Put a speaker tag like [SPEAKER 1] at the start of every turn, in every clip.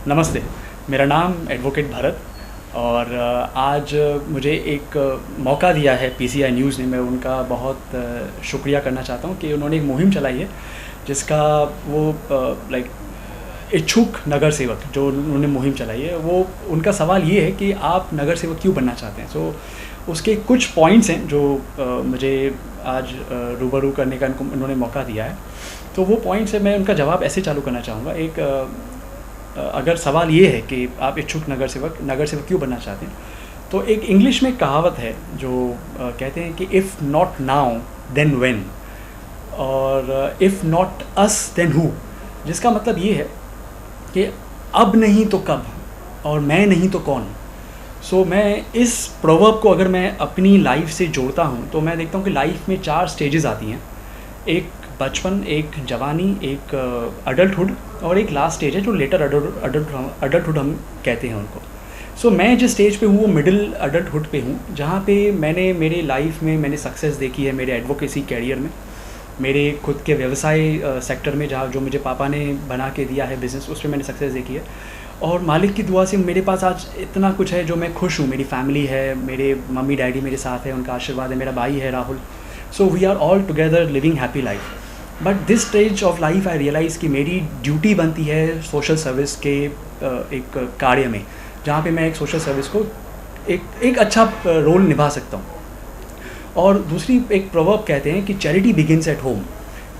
[SPEAKER 1] नमस्ते, मेरा नाम एडवोकेट भरत और आज मुझे एक मौका दिया है पीसीआई न्यूज़ ने। मैं उनका बहुत शुक्रिया करना चाहता हूँ कि उन्होंने एक मुहिम चलाई है जिसका वो लाइक इच्छुक नगर सेवक जो उन्होंने मुहिम चलाई है, वो उनका सवाल ये है कि आप नगर सेवक क्यों बनना चाहते हैं। सो उसके कुछ पॉइंट्स हैं जो मुझे आज रूबरू करने का उन्होंने मौका दिया है। तो वो पॉइंट्स है, मैं उनका जवाब ऐसे चालू करना चाहूँगा। अगर सवाल ये है कि आप इच्छुक नगर सेवक क्यों बनना चाहते हैं, तो एक इंग्लिश में कहावत है जो कहते हैं कि if not now then when, और if not us then who, जिसका मतलब ये है कि अब नहीं तो कब और मैं नहीं तो कौन। सो मैं इस प्रोवर्ब को अगर मैं अपनी लाइफ से जोड़ता हूँ तो मैं देखता हूँ कि लाइफ में 4 स्टेजेस आती हैं। एक बचपन, एक जवानी, एक अडल्टहुड और एक लास्ट स्टेज है जो लेटर अडल्टहुड हम कहते हैं उनको। सो मैं जिस स्टेज पे हूँ वो मिडिल अडल्टहुड पे हूँ, जहाँ पे मैंने मेरे लाइफ में मैंने सक्सेस देखी है मेरे एडवोकेसी कैरियर में, मेरे खुद के व्यवसाय सेक्टर में, जहाँ जो मुझे पापा ने बना के दिया है बिज़नेस, उस पर मैंने सक्सेस देखी है। और मालिक की दुआ से मेरे पास आज इतना कुछ है जो मैं खुश हूँ। मेरी फैमिली है, मेरे मम्मी डैडी मेरे साथ है, उनका आशीर्वाद है, मेरा भाई है Rahul. So we are all together living happy life. But this stage of life I realise कि मेरी ड्यूटी बनती है सोशल सर्विस के एक कार्य में, जहाँ पे मैं एक सोशल सर्विस को एक अच्छा रोल निभा सकता हूँ। और दूसरी एक प्रोवर्ब कहते हैं कि चैरिटी बिगिंस एट होम।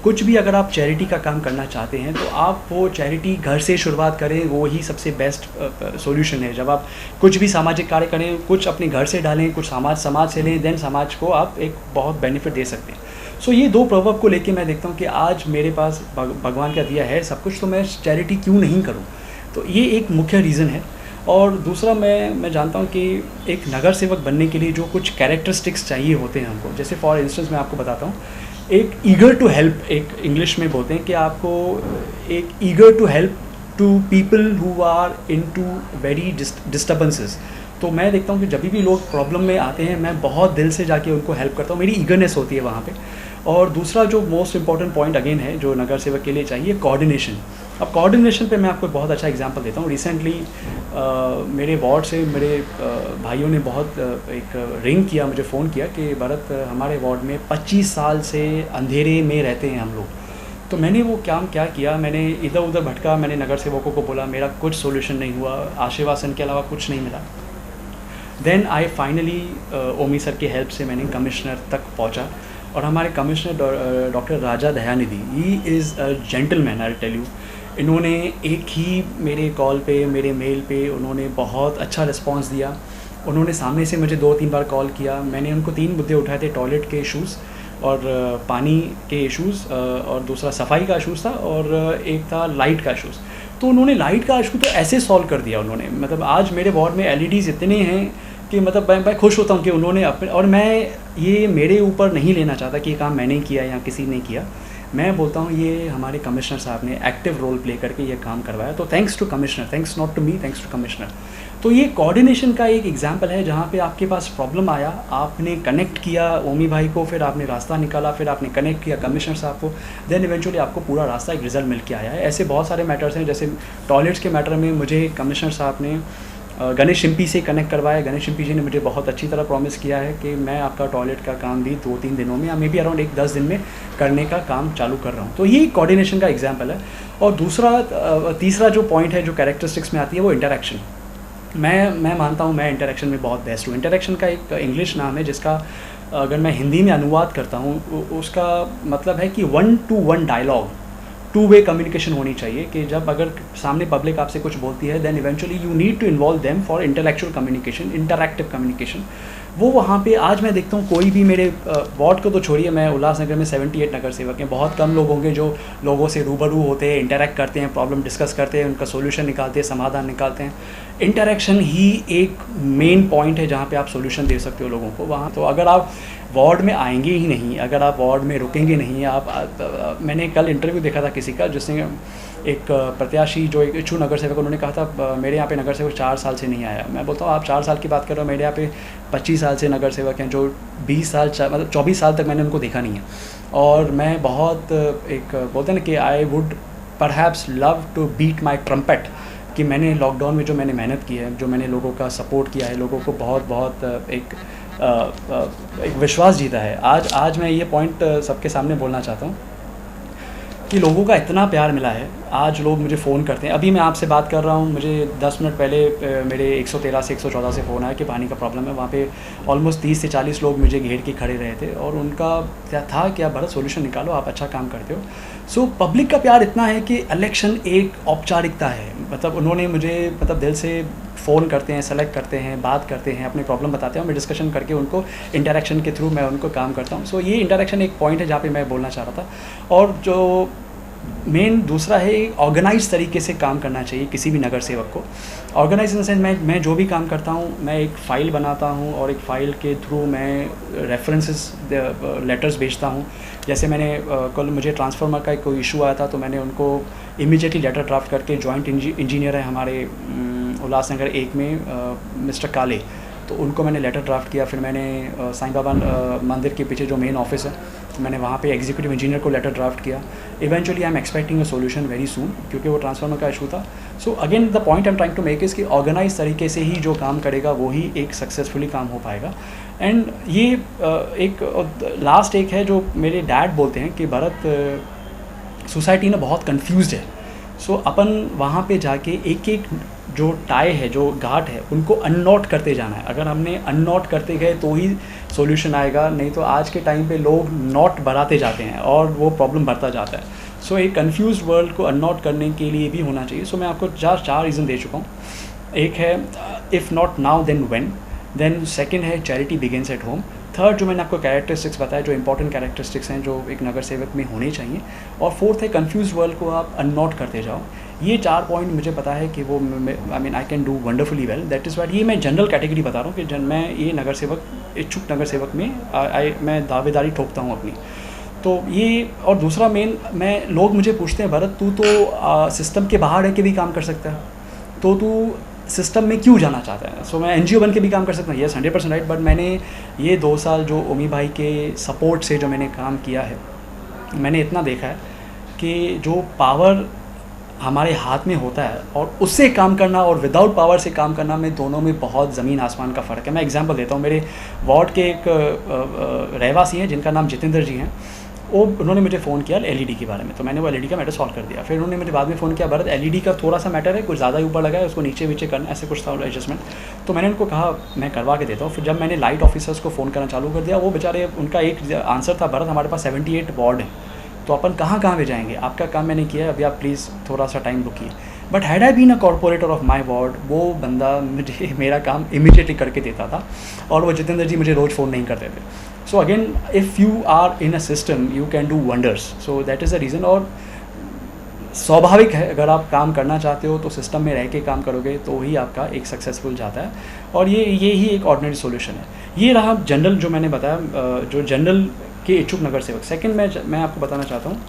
[SPEAKER 1] कुछ भी अगर आप चैरिटी का काम करना चाहते हैं तो आप वो चैरिटी घर से शुरुआत करें, वो ही सबसे बेस्ट सॉल्यूशन है। जब आप कुछ भी सामाजिक कार्य करें, कुछ अपने घर से डालें, कुछ समाज से लें, देन समाज को आप एक बहुत बेनिफिट दे सकते हैं। सो ये 2 प्रोवर्ब को लेके मैं देखता हूँ कि आज मेरे पास भगवान का दिया है सब कुछ, तो मैं चैरिटी क्यों नहीं करूँ। तो ये एक मुख्य रीज़न है। और दूसरा मैं जानता हूँ कि एक नगर सेवक बनने के लिए जो कुछ कैरेक्टरिस्टिक्स चाहिए होते हैं हमको, जैसे फॉर इंस्टेंस मैं आपको बताता हूँ, एक ईगर टू हेल्प, एक इंग्लिश में बोलते हैं कि आपको एक eager to help to people who are into very disturbances. तो मैं देखता हूँ कि जब भी लोग प्रॉब्लम में आते हैं मैं बहुत दिल से जाके उनको हेल्प करता हूँ, मेरी ईगरनेस होती है वहाँ पे। और दूसरा जो मोस्ट इंपॉर्टेंट पॉइंट अगेन है जो नगर सेवक के लिए चाहिए, कोऑर्डिनेशन। अब कोऑर्डिनेशन पे मैं आपको बहुत अच्छा एग्जांपल देता हूँ। रिसेंटली मेरे वार्ड से मेरे भाइयों ने बहुत एक रिंग किया, मुझे फ़ोन किया कि भरत, हमारे वार्ड में 25 साल से अंधेरे में रहते हैं हम लोग। तो मैंने वो काम क्या किया, मैंने इधर उधर भटका, मैंने नगर सेवकों को बोला, मेरा कुछ सोल्यूशन नहीं हुआ, आश्वासन के अलावा कुछ नहीं मिला। Then I finally Omi sir की हेल्प से मैंने कमिश्नर तक पहुंचा, और हमारे commissioner doctor Raja Dayanidhi, he is a gentleman, I tell you. इन्होंने एक ही मेरे कॉल पे, मेरे मेल पे उन्होंने बहुत अच्छा रिस्पांस दिया। उन्होंने सामने से मुझे 2-3 बार कॉल किया। मैंने उनको 3 मुद्दे उठाए थे, टॉयलेट के इशूज़ और पानी के इशूज़, और दूसरा सफाई का इशूज़ था, और एक था लाइट का इशूज़। तो उन्होंने लाइट का इशू तो ऐसे सॉल्व कर दिया उन्होंने, मतलब आज मेरे वार्ड में एलईडीज़ इतने हैं कि मतलब मैं खुश होता हूँ कि उन्होंने अपने, और मैं ये मेरे ऊपर नहीं लेना चाहता कि ये काम मैंने किया या किसी ने किया। मैं बोलता हूँ ये हमारे कमिश्नर साहब ने एक्टिव रोल प्ले करके ये काम करवाया। तो thanks to commissioner, thanks not to me, thanks to commissioner. तो ये कोऑर्डिनेशन का एक एग्जांपल है जहाँ पे आपके पास प्रॉब्लम आया, आपने कनेक्ट किया ओमी भाई को, फिर आपने रास्ता निकाला, फिर आपने कनेक्ट किया कमिश्नर साहब को, देन इवेंचुअली आपको पूरा रास्ता एक रिजल्ट मिल के आया है। ऐसे बहुत सारे मैटर्स हैं, जैसे टॉयलेट्स के मैटर में मुझे कमिश्नर साहब ने गणेश शिंपी से कनेक्ट करवाया। गणेश शिंपी जी ने मुझे बहुत अच्छी तरह प्रॉमिस किया है कि मैं आपका टॉयलेट का काम भी 2-3 दिनों में या मे बी अराउंड 1-10 दिन में करने का काम चालू कर रहा हूँ। तो ये कोऑर्डिनेशन का एग्जांपल है। और तीसरा जो पॉइंट है जो कैरेक्टरिस्टिक्स में आती है वो इंटरेक्शन। मैं मानता हूँ मैं इंटरेक्शन में बहुत बेस्ट हूँ। इंटरेक्शन का एक इंग्लिश नाम है जिसका अगर मैं हिंदी में अनुवाद करता हूँ उसका मतलब है कि 1-to-1 डायलॉग, 2 वे कम्युनिकेशन होनी चाहिए। कि जब अगर सामने पब्लिक आपसे कुछ बोलती है, then eventually you need to involve them for intellectual communication, interactive communication. वो वहाँ पे आज मैं देखता हूँ कोई भी मेरे वार्ड को तो छोड़िए, मैं उल्लासनगर में 78 नगर सेवक हैं, बहुत कम लोग होंगे जो लोगों से रूबरू होते हैं, इंटरैक्ट करते हैं, प्रॉब्लम डिस्कस करते हैं, उनका सोल्यूशन निकालते हैं, समाधान निकालते हैं। इंटरैक्शन ही एक मेन पॉइंट है जहाँ पे आप सोल्यूशन दे सकते हो लोगों को वहाँ। तो अगर आप वार्ड में आएंगे ही नहीं, अगर आप वार्ड में रुकेंगे नहीं, मैंने कल इंटरव्यू देखा था किसी का जिसने एक प्रत्याशी जो एक इच्छुक नगर सेवक, उन्होंने कहा था मेरे यहाँ पे नगर सेवक 4 साल से नहीं आया। मैं बोलता हूँ आप 4 साल की बात कर रहे हो, मेरे यहाँ पे 25 साल से नगर सेवक हैं जो 20 साल मतलब 24 साल तक मैंने उनको देखा नहीं है। और मैं बहुत एक बोलते हैं ना कि I would perhaps love to beat my trumpet कि मैंने लॉकडाउन में जो मैंने मेहनत की है, जो मैंने लोगों का सपोर्ट किया है, लोगों को बहुत बहुत एक विश्वास जीता है। आज मैं ये पॉइंट सबके सामने बोलना चाहता हूँ कि लोगों का इतना प्यार मिला है। आज लोग मुझे फ़ोन करते हैं, अभी मैं आपसे बात कर रहा हूँ, मुझे 10 मिनट पहले मेरे 113 से 114 से फ़ोन आया कि पानी का प्रॉब्लम है। वहाँ पे ऑलमोस्ट 30 से 40 लोग मुझे घेर के खड़े रहे थे और उनका क्या था कि आप भरत सोल्यूशन निकालो, आप अच्छा काम करते हो। सो पब्लिक का प्यार इतना है कि इलेक्शन एक औपचारिकता है, मतलब उन्होंने मुझे मतलब दिल से फ़ोन करते हैं, सेलेक्ट करते हैं, बात करते हैं, अपने प्रॉब्लम बताते हैं, मैं डिस्कशन करके उनको इंटरेक्शन के थ्रू मैं उनको काम करता हूँ। सो ये इंटरेक्शन एक पॉइंट है जहाँ पे मैं बोलना चाह रहा था। और जो मेन दूसरा है, ऑर्गेनाइज तरीके से काम करना चाहिए किसी भी नगर सेवक को। ऑर्गेनाइज इन द सेंस मैं जो भी काम करता हूँ, मैं एक फ़ाइल बनाता हूँ और एक फ़ाइल के थ्रू मैं रेफरेंसेस लेटर्स भेजता हूँ। जैसे मैंने कल मुझे ट्रांसफार्मर का कोई इशू आया था, तो मैंने उनको इमीडिएटली लेटर ड्राफ्ट करके, जॉइंट इंजीनियर है हमारे उल्लासनगर 1 में मिस्टर काले, तो उनको मैंने लेटर ड्राफ्ट किया। फिर मैंने साईं बाबा मंदिर के पीछे जो मेन ऑफिस है, मैंने वहाँ पे एग्जीक्यूटिव इंजीनियर को लेटर ड्राफ्ट किया। Eventually I am expecting a solution very soon, क्योंकि वो ट्रांसफार्मर का इशू था। So again the point I am trying to make is कि ऑर्गेनाइज तरीके से ही जो काम करेगा वो ही एक सक्सेसफुली काम हो पाएगा। एंड ये एक लास्ट एक है जो मेरे डैड बोलते हैं कि भरत सोसाइटी ना बहुत कन्फ्यूज़ड है। सो अपन वहाँ पे जाके एक एक जो टाई है, जो घाट है, उनको अननॉट करते जाना है। अगर हमने अननॉट करते गए तो ही सॉल्यूशन आएगा, नहीं तो आज के टाइम पे लोग नॉट बढ़ाते जाते हैं और वो प्रॉब्लम बढ़ता जाता है। सो एक कंफ्यूज वर्ल्ड को अननॉट करने के लिए भी होना चाहिए। सो मैं आपको चार रीज़न दे चुका हूँ। एक है if not now then when, then second है charity begins at home, third जो मैंने आपको कैरेक्टरिस्टिक्स बताया, जो इंपॉर्टेंट कैरेक्टरिस्टिक्स हैं जो एक नगर सेवक में होने चाहिए, और फोर्थ है कंफ्यूज वर्ल्ड को आप अननॉट करते जाओ। ये 4 पॉइंट मुझे पता है कि वो I mean I can do wonderfully well. That is what, ये मैं जनरल कैटेगरी बता रहा हूँ कि मैं ये नगर सेवक, इच्छुक नगर सेवक में मैं दावेदारी ठोकता हूँ अपनी। तो ये, और दूसरा मेन, मैं लोग मुझे पूछते हैं भरत तू तो सिस्टम के बाहर रह के भी काम कर सकता है, तो तू सिस्टम में क्यों जाना चाहता है? सो मैं एनजीओ बन के भी काम कर सकता हूँ, येस 100% राइट। बट मैंने ये 2 साल जो ओमी भाई के सपोर्ट से जो मैंने काम किया है, मैंने इतना देखा है कि जो पावर हमारे हाथ में होता है और उससे काम करना और विदाउट पावर से काम करना में, दोनों में बहुत ज़मीन आसमान का फ़र्क है। मैं एग्जांपल देता हूँ। मेरे वार्ड के एक रहवासी हैं जिनका नाम जितेंद्र जी हैं। उन्होंने मुझे फ़ोन किया एलईडी के बारे में, तो मैंने वो एलईडी का मैटर सॉल्व कर दिया। फिर उन्होंने मुझे बाद में फ़ोन किया, भरत एलईडी का थोड़ा सा मैटर है, कुछ ज़्यादा ही ऊपर लगा है, उसको नीचे नीचे करना, ऐसे कुछ था एडजस्टमेंट। तो मैंने उनको कहा मैं करवा के देता हूँ। फिर जब मैंने लाइट ऑफिसर्स को फ़ोन करना चालू कर दिया, वो बेचारे, उनका एक आंसर था, भरत हमारे पास 78 वार्ड है, तो अपन कहाँ कहाँ पे जाएंगे, आपका काम मैंने किया है, अभी आप प्लीज़ थोड़ा सा टाइम रुकिए। But had I been a corporator of my ward, वो बंदा मुझे मेरा काम इमीडिएटली करके देता था, और वो जितेंद्र जी मुझे रोज़ फ़ोन नहीं करते थे। So again, if you are in a system you can do wonders. So that is the reason. और स्वाभाविक है, अगर आप काम करना चाहते हो तो सिस्टम में रह के काम करोगे तो ही आपका एक सक्सेसफुल जाता है, और ये ही एक ऑर्डिनरी सोल्यूशन है। ये रहा जनरल जो मैंने बताया, जो जनरल के इच्छुक नगर सेवक। सेकंड मैं आपको बताना चाहता हूँ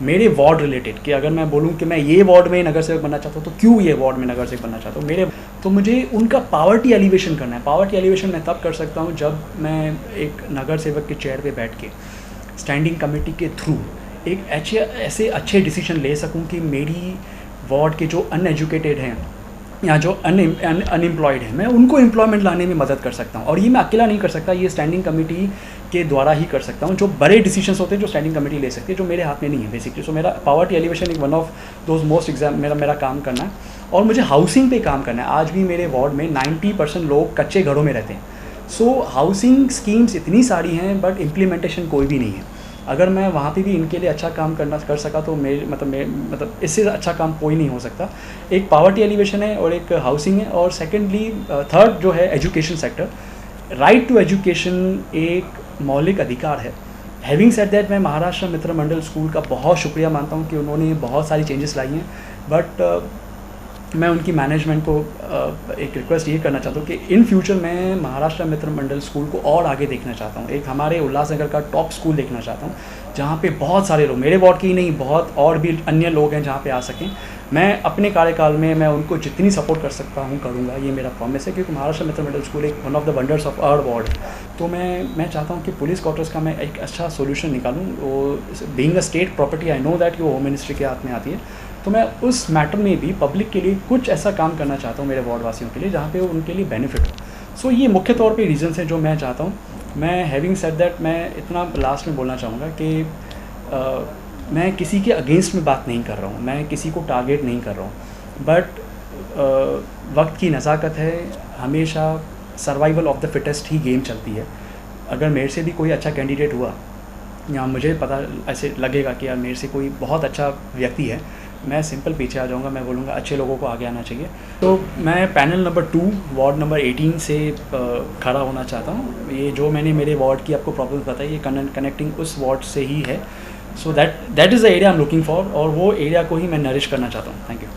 [SPEAKER 1] मेरे वार्ड रिलेटेड, कि अगर मैं बोलूँ कि मैं ये वार्ड में नगर सेवक बनना चाहता हूँ, तो क्यों ये वार्ड में नगर सेवक बनना चाहता हूँ तो मुझे उनका पावर्टी एलिवेशन करना है। पावर्टी एलिवेशन मैं तब कर सकता हूँ जब मैं एक नगर सेवक के चेयर पे बैठ के स्टैंडिंग कमेटी के थ्रू एक ऐसे अच्छे डिसीजन ले सकूँ कि मेरी वार्ड के जो अनएजुकेटेड हैं या जो अनएम्प्लॉयड है, मैं उनको एम्प्लॉयमेंट लाने में मदद कर सकता हूँ। और ये मैं अकेला नहीं कर सकता, ये स्टैंडिंग कमेटी के द्वारा ही कर सकता हूँ। जो बड़े डिसीजंस होते हैं जो स्टैंडिंग कमेटी ले सकती है, जो मेरे हाथ में नहीं है बेसिकली। सो मेरा पावर्टी एलिवेशन एक one of those most exam मेरा काम करना है। और मुझे हाउसिंग पे काम करना है। आज भी मेरे वार्ड में 90% लोग कच्चे घरों में रहते हैं। सो हाउसिंग स्कीम्स इतनी सारी हैं बट इम्प्लीमेंटेशन कोई भी नहीं है। अगर मैं वहाँ पे भी इनके लिए अच्छा काम कर सका तो मतलब इससे अच्छा काम कोई नहीं हो सकता। एक पावर्टी एलिवेशन है और एक हाउसिंग है, और सेकेंडली थर्ड जो है education sector. Right to education एक मौलिक अधिकार है। हैविंग सेड दैट, मैं महाराष्ट्र मित्र मंडल स्कूल का बहुत शुक्रिया मानता हूँ कि उन्होंने बहुत सारी चेंजेस लाई हैं, बट मैं उनकी मैनेजमेंट को एक रिक्वेस्ट ये करना चाहता हूँ कि इन फ्यूचर मैं महाराष्ट्र मित्र मंडल स्कूल को और आगे देखना चाहता हूँ। एक हमारे उल्लासनगर का टॉप स्कूल देखना चाहता हूँ जहाँ पे बहुत सारे लोग, मेरे वार्ड के ही नहीं, बहुत और भी अन्य लोग हैं जहाँ पे आ सकें। मैं अपने कार्यकाल में मैं उनको जितनी सपोर्ट कर सकता हूँ करूँगा, ये मेरा प्रॉमिस है, क्योंकि महाराष्ट्र मित्र मंडल स्कूल एक one of the wonders of our ward. तो मैं चाहता हूँ कि पुलिस क्वार्टर्स का मैं एक अच्छा सोल्यूशन निकालूँ। वो being a state property, I know that कि वो होम मिनिस्ट्री के हाथ में आती है, तो मैं उस मैटर में भी पब्लिक के लिए कुछ ऐसा काम करना चाहता हूँ मेरे वार्ड वासियों के लिए जहाँ पे उनके लिए बेनिफिट हो। सो ये मुख्य तौर पे रीज़न्स हैं जो मैं चाहता हूँ। मैं हैविंग सेड दैट मैं इतना लास्ट में बोलना चाहूँगा कि मैं किसी के अगेंस्ट में बात नहीं कर रहा हूँ, मैं किसी को टारगेट नहीं कर रहा हूँ, बट वक्त की नज़ाकत है, हमेशा survival of the fittest he game चलती है। अगर मेरे से भी कोई अच्छा कैंडिडेट हुआ या मुझे पता ऐसे लगेगा कि यार मेरे से कोई बहुत अच्छा व्यक्ति है, मैं सिंपल पीछे आ जाऊंगा, मैं बोलूँगा अच्छे लोगों को आगे आना चाहिए। तो मैं पैनल नंबर 2 वार्ड नंबर 18 से खड़ा होना चाहता हूँ। ये जो मैंने मेरे वार्ड की आपको प्रॉब्लम बताई, ये कनेक्टिंग उस वार्ड से ही है। सो that is the area I am looking for, और वो एरिया को ही मैं नरिश करना चाहता हूँ। Thank you.